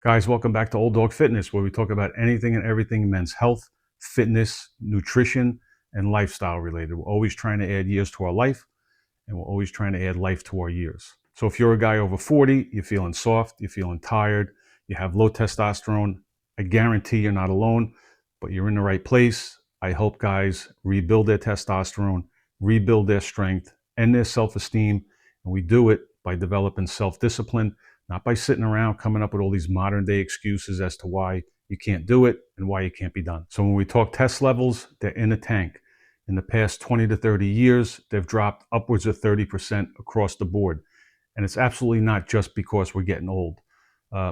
Guys, welcome back to Old Dog Fitness, where we talk about anything and everything men's health, fitness, nutrition, and lifestyle related. We're always trying to add years to our life, and we're always trying to add life to our years. So if you're a guy over 40, you're feeling soft, you're feeling tired, you have low testosterone, I guarantee you're not alone, but you're in the right place. I help guys rebuild their testosterone, rebuild their strength and their self-esteem, and we do it by developing self-discipline, not by sitting around coming up with all these modern day excuses as to why you can't do it and why it can't be done. So when we talk test levels, they're in the tank. In the past 20 to 30 years, they've dropped upwards of 30% across the board. And it's absolutely not just because we're getting old.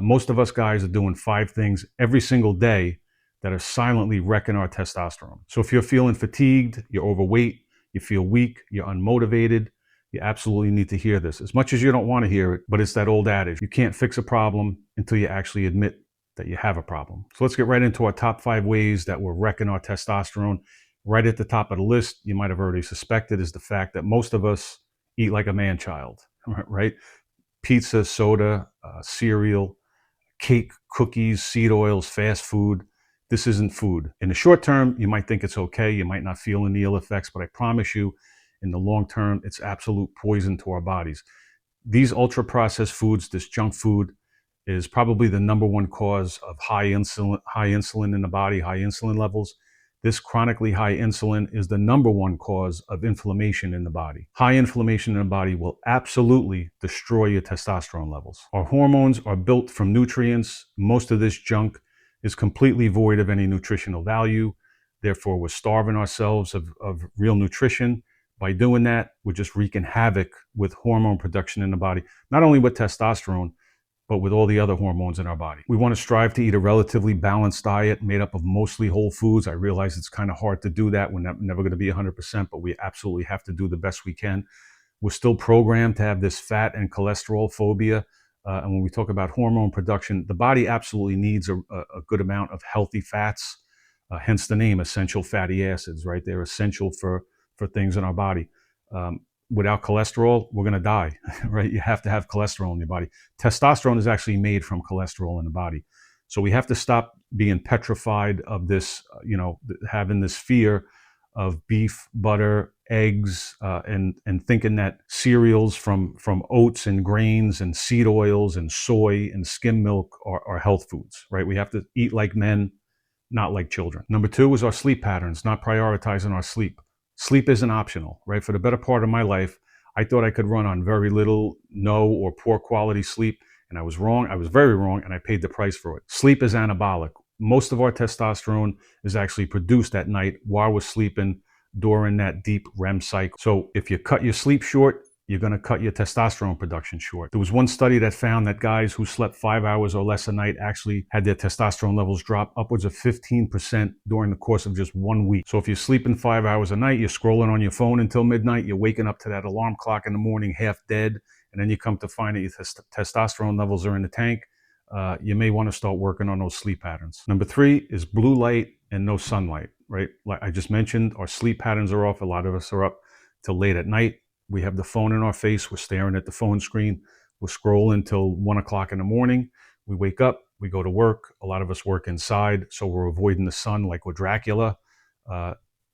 Most of us guys are doing 5 things every single day that are silently wrecking our testosterone. So if you're feeling fatigued, you're overweight, you feel weak, you're unmotivated, you absolutely need to hear this. As much as you don't want to hear it, but it's that old adage, you can't fix a problem until you actually admit that you have a problem. So let's get right into our top 5 ways that we're wrecking our testosterone. Right at the top of the list, you might have already suspected, is the fact that most of us eat like a man-child, right? Pizza, soda, cereal, cake, cookies, seed oils, fast food. This isn't food. In the short term, you might think it's okay. You might not feel any ill effects, but I promise you, in the long term, it's absolute poison to our bodies. These ultra processed foods, this junk food, is probably the number one cause of high insulin in the body, high insulin levels. This chronically high insulin is the number one cause of inflammation in the body. High inflammation in the body will absolutely destroy your testosterone levels. Our hormones are built from nutrients. Most of this junk is completely void of any nutritional value. Therefore, we're starving ourselves of real nutrition. By doing that, we're just wreaking havoc with hormone production in the body, not only with testosterone, but with all the other hormones in our body. We want to strive to eat a relatively balanced diet made up of mostly whole foods. I realize it's kind of hard to do that. We're never going to be 100%, but we absolutely have to do the best we can. We're still programmed to have this fat and cholesterol phobia. And when we talk about hormone production, the body absolutely needs a good amount of healthy fats, hence the name essential fatty acids, right? They're essential for things in our body. Without cholesterol, we're going to die, right? You have to have cholesterol in your body. Testosterone is actually made from cholesterol in the body. So we have to stop being petrified of this, having this fear of beef, butter, eggs, and thinking that cereals from oats and grains and seed oils and soy and skim milk are health foods, right? We have to eat like men, not like children. Number 2 is our sleep patterns, not prioritizing our sleep. Sleep isn't optional, right? For the better part of my life, I thought I could run on very little, no, or poor quality sleep. And I was wrong. I was very wrong, and I paid the price for it. Sleep is anabolic. Most of our testosterone is actually produced at night while we're sleeping during that deep REM cycle. So if you cut your sleep short, you're going to cut your testosterone production short. There was one study that found that guys who slept 5 hours or less a night actually had their testosterone levels drop upwards of 15% during the course of just 1 week. So if you're sleeping 5 hours a night, you're scrolling on your phone until midnight, you're waking up to that alarm clock in the morning half dead, and then you come to find that your testosterone levels are in the tank, you may want to start working on those sleep patterns. Number 3 is blue light and no sunlight, right? Like I just mentioned, our sleep patterns are off. A lot of us are up till late at night. We have the phone in our face. We're staring at the phone screen. We're scrolling till 1 o'clock in the morning. We wake up. We go to work. A lot of us work inside, so we're avoiding the sun like we're Dracula,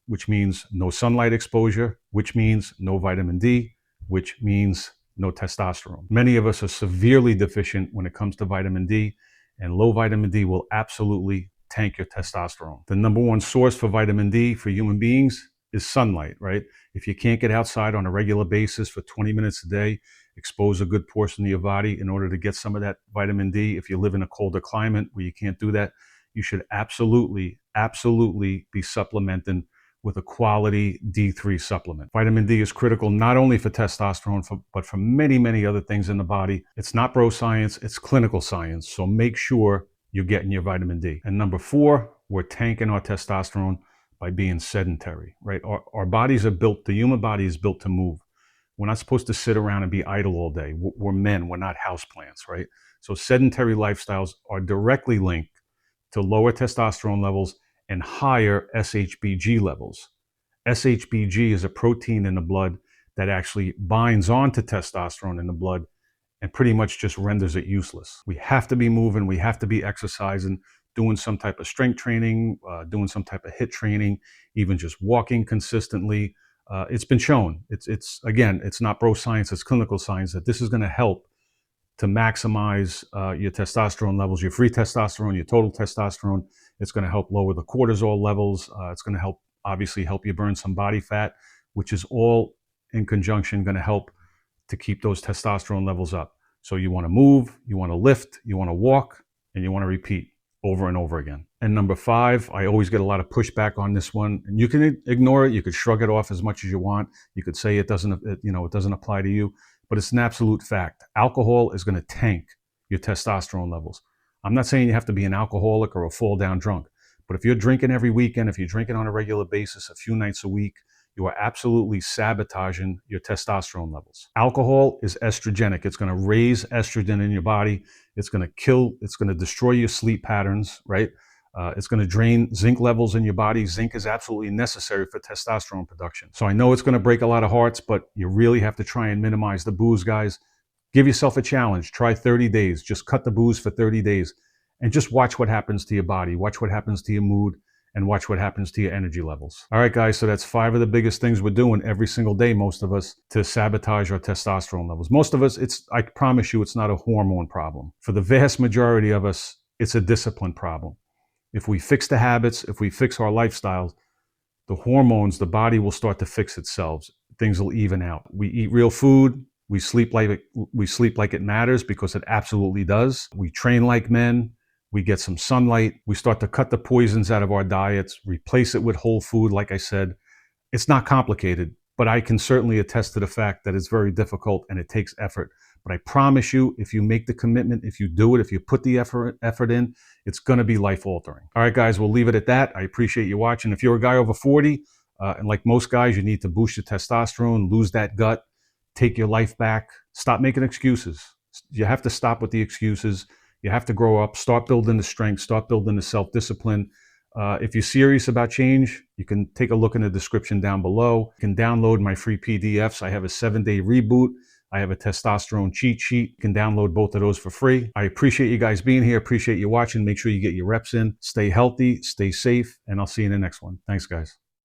which means no sunlight exposure, which means no vitamin D, which means no testosterone. Many of us are severely deficient when it comes to vitamin D, and low vitamin D will absolutely tank your testosterone. The number one source for vitamin D for human beings is sunlight, right? If you can't get outside on a regular basis for 20 minutes a day, expose a good portion of your body in order to get some of that vitamin D. If you live in a colder climate where you can't do that, you should absolutely be supplementing with a quality D3 supplement. Vitamin D is critical not only for testosterone, but for many, many other things in the body. It's not bro science, it's clinical science. So make sure you're getting your vitamin D. And number 4, we're tanking our testosterone by being sedentary, right? Our bodies are built, the human body is built to move. We're not supposed to sit around and be idle all day. We're men, we're not houseplants, right? So sedentary lifestyles are directly linked to lower testosterone levels and higher SHBG levels. SHBG is a protein in the blood that actually binds onto testosterone in the blood and pretty much just renders it useless. We have to be moving, we have to be exercising, doing some type of strength training, doing some type of HIIT training, even just walking consistently. It's been shown, it's again, it's not bro science, it's clinical science, that this is going to help to maximize your testosterone levels, your free testosterone, your total testosterone. It's going to help lower the cortisol levels. It's going to help, obviously, help you burn some body fat, which is all in conjunction going to help to keep those testosterone levels up. So you want to move, you want to lift, you want to walk, and you want to repeat over and over again. And number 5, I always get a lot of pushback on this one, and you can ignore it. You could shrug it off as much as you want. You could say it doesn't apply to you, but it's an absolute fact. Alcohol is going to tank your testosterone levels. I'm not saying you have to be an alcoholic or a fall down drunk, but if you're drinking every weekend, if you're drinking on a regular basis, a few nights a week, you are absolutely sabotaging your testosterone levels. Alcohol is estrogenic. It's going to raise estrogen in your body. It's going to destroy your sleep patterns, right? It's going to drain zinc levels in your body. Zinc is absolutely necessary for testosterone production. So I know it's going to break a lot of hearts, but you really have to try and minimize the booze, guys. Give yourself a challenge. Try 30 days. Just cut the booze for 30 days and just watch what happens to your body. Watch what happens to your mood, and watch what happens to your energy levels. All right, guys, so that's 5 of the biggest things we're doing every single day, most of us, to sabotage our testosterone levels. Most of us, I promise you, it's not a hormone problem. For the vast majority of us, it's a discipline problem. If we fix the habits, if we fix our lifestyles, the hormones, the body will start to fix itself. Things will even out. We eat real food. We sleep like it matters, because it absolutely does. We train like men. We get some sunlight. We start to cut the poisons out of our diets, replace it with whole food. Like I said, it's not complicated, but I can certainly attest to the fact that it's very difficult and it takes effort. But I promise you, if you make the commitment, if you do it, if you put the effort in, it's going to be life altering. All right, guys, we'll leave it at that. I appreciate you watching. If you're a guy over 40, and like most guys, you need to boost your testosterone, lose that gut, take your life back, stop making excuses. You have to stop with the excuses. You have to grow up, start building the strength, start building the self-discipline. If you're serious about change, you can take a look in the description down below. You can download my free PDFs. I have a 7-day reboot. I have a testosterone cheat sheet. You can download both of those for free. I appreciate you guys being here. Appreciate you watching. Make sure you get your reps in. Stay healthy, stay safe, and I'll see you in the next one. Thanks, guys.